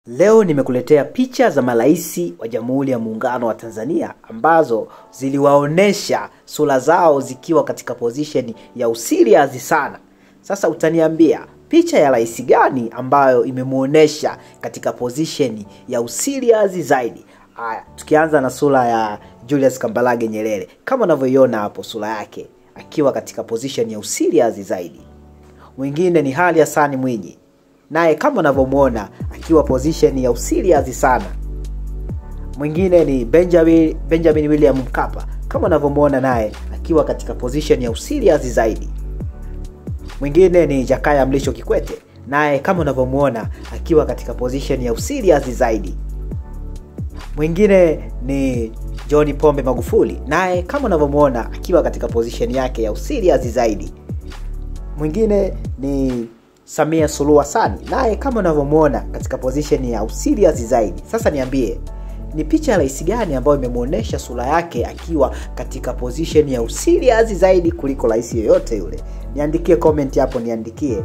Leo nimekuletea picha za maraisi wa Jamhuri ya Muungano wa Tanzania ambazo ziliwaonesha sura zao zikiwa katika position ya userious sana. Sasa utaniambia picha ya rais gani ambayo imemuonesha katika position ya userious zaidi? Haya, tukianza na sura ya Julius Kambarage Nyerere. Kama unavyoiona hapo sura yake akiwa katika position ya userious zaidi. Mwingine ni Ali Hassan Mwinyi. Naye kama unavyomuona akiwa position ya userious sana. Mwingine ni Benjamin William Mkapa. Kama unavyomuona naye akiwa katika position ya userious zaidi. Mwingine ni Jakaya Mrisho Kikwete. Naye kama unavyomuona akiwa katika position ya userious zaidi. Mwingine ni John Pombe Magufuli. Naye kama unavyomuona akiwa katika position yake ya userious zaidi. Mwingine ni Samia Suluhu Hassan. Naye kama unavyomuona katika position ya userious zaidi. Sasa niambie, ni picha ya rais gani ambayo imemuonesha sura yake akiwa katika position ya userious zaidi kuliko rais yoyote yule? Niandikie comment hapo, niandikie.